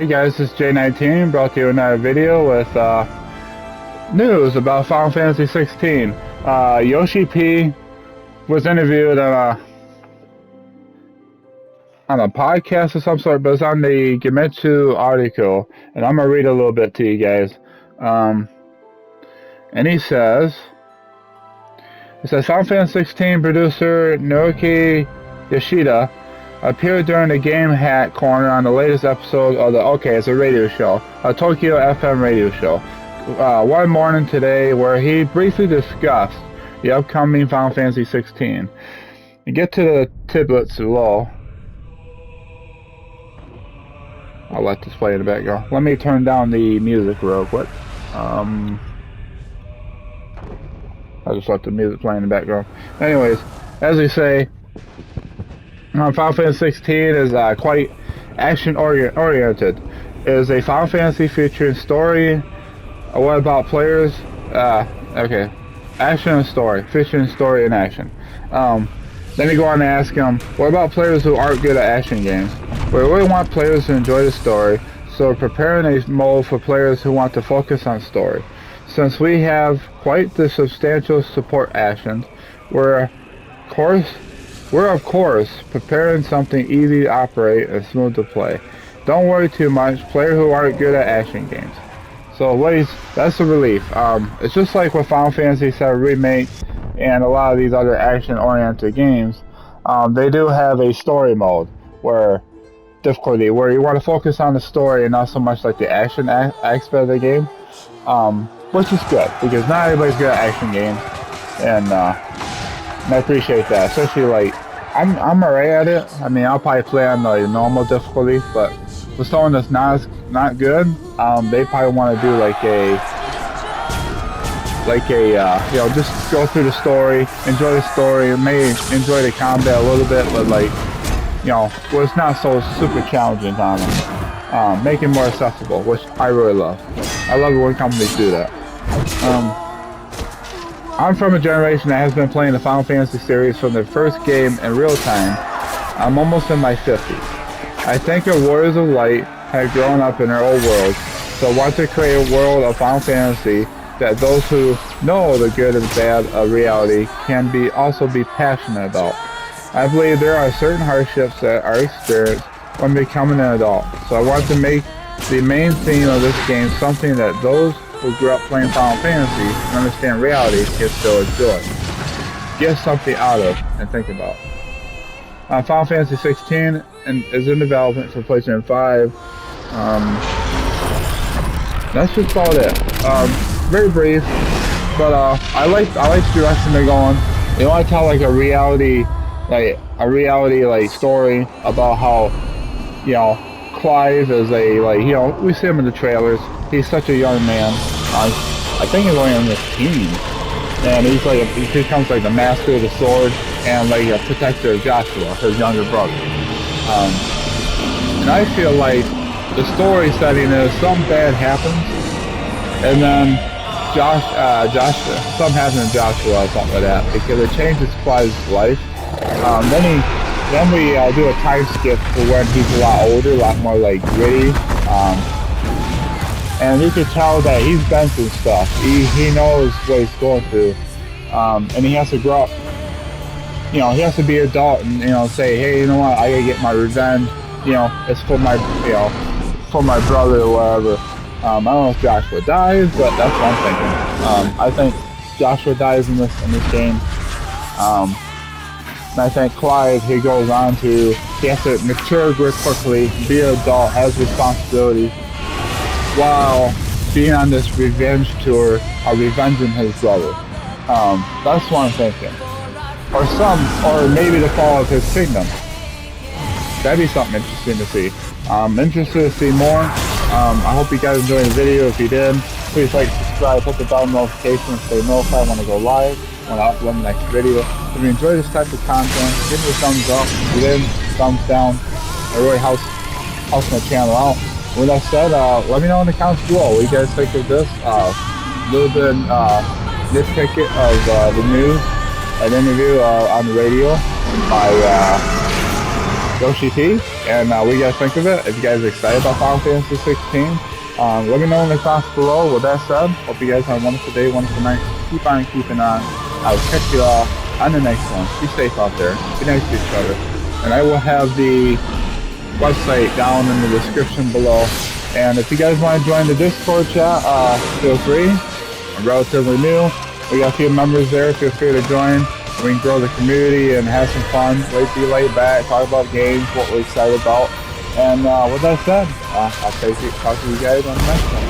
Hey guys, this is J19, brought to you another video with news about Final Fantasy 16. Yoshi P was interviewed on a podcast of some sort, but it's on the Gemitsu article, and I'm going to read a little bit to you guys. And he says, Final Fantasy 16 producer Naoki Yoshida appeared during the Game Hat Corner on the latest episode of it's a radio show, a Tokyo FM radio show, one morning today, where he briefly discussed the upcoming Final Fantasy 16. You get to the tidbits below. I'll let this play in the background. Let me turn down the music real quick. I'll just let the music play in the background. Anyways, as we say, Final Fantasy 16 is quite action-oriented. It is a Final Fantasy featuring story. What about players? Action and story. Featuring story and action. Then you go on and ask them, what about players who aren't good at action games? We really want players to enjoy the story, so we're preparing a mode for players who want to focus on story. Since we have quite the substantial support actions, we're of course preparing something easy to operate and smooth to play. Don't worry too much, players who aren't good at action games. So that's a relief. It's just like with Final Fantasy VII Remake and a lot of these other action-oriented games. They do have a story mode where you want to focus on the story and not so much like the action aspect of the game, which is good because not everybody's good at action games, and I appreciate that, especially like I'm alright at it. I mean, I'll probably play on the normal difficulty, but for someone that's not good, they probably want to do just go through the story, enjoy the story, maybe enjoy the combat a little bit, but where it's not so super challenging on them. Make it more accessible, which I really love. I love it when companies do that. I'm from a generation that has been playing the Final Fantasy series from the first game in real time. I'm almost in my 50s. I think our Warriors of Light had grown up in their old world, so I want to create a world of Final Fantasy that those who know the good and bad of reality can also be passionate about. I believe there are certain hardships that are experienced when becoming an adult, so I want to make the main theme of this game something that those who grew up playing Final Fantasy and understand reality can still enjoy. Get something out of and think about. Final Fantasy 16 is in development for PlayStation 5. That's just about it. Very brief, but I like the direction they're going. They want to tell like a reality story about how Clive is we see him in the trailers. He's such a young man. I think he's only in his teens, and he becomes like the master of the sword and like a protector of Joshua, his younger brother. And I feel like the story setting is something bad happens, and then something happens to Joshua or something like that, because it changes Clive's life. Then we do a time skip for when he's a lot older, a lot more like gritty. And you can tell that he's been through stuff. He knows what he's going through. And he has to grow up. He has to be an adult and, say, hey, you know what, I gotta get my revenge. It's for my brother or whatever. I don't know if Joshua dies, but that's what I'm thinking. I think Joshua dies in this game. And I think Clive, he has to mature very quickly, be an adult, has responsibilities, while being on this revenge tour, revenging his brother. That's what I'm thinking. Or maybe the fall of his kingdom. That'd be something interesting to see. Interested to see more. I hope you guys enjoyed the video. If you did, please like, subscribe, hit the bell notification so you know if I want to go live, when I upload the next video. If you enjoy this type of content, give me a thumbs up. If you did, thumbs down. It really helps my channel out. With that said, let me know in the comments below what you guys think of this. Little bit nitpicket of the news, an interview on the radio by Yoshi T, and what you guys think of it. If you guys are excited about Final Fantasy 16, let me know in the comments below. With that said, hope you guys have a wonderful day, wonderful night. Keep on keeping on. I'll catch you all on the next one. Be safe out there. Be nice to each other. And I will have the website down in the description below. And if you guys want to join the Discord chat, feel free. I'm relatively new. We got a few members there. Feel free to join. We can grow the community and have some fun. Be laid back, talk about games, what we're excited about. And with that said, I'll talk to you guys on the next one.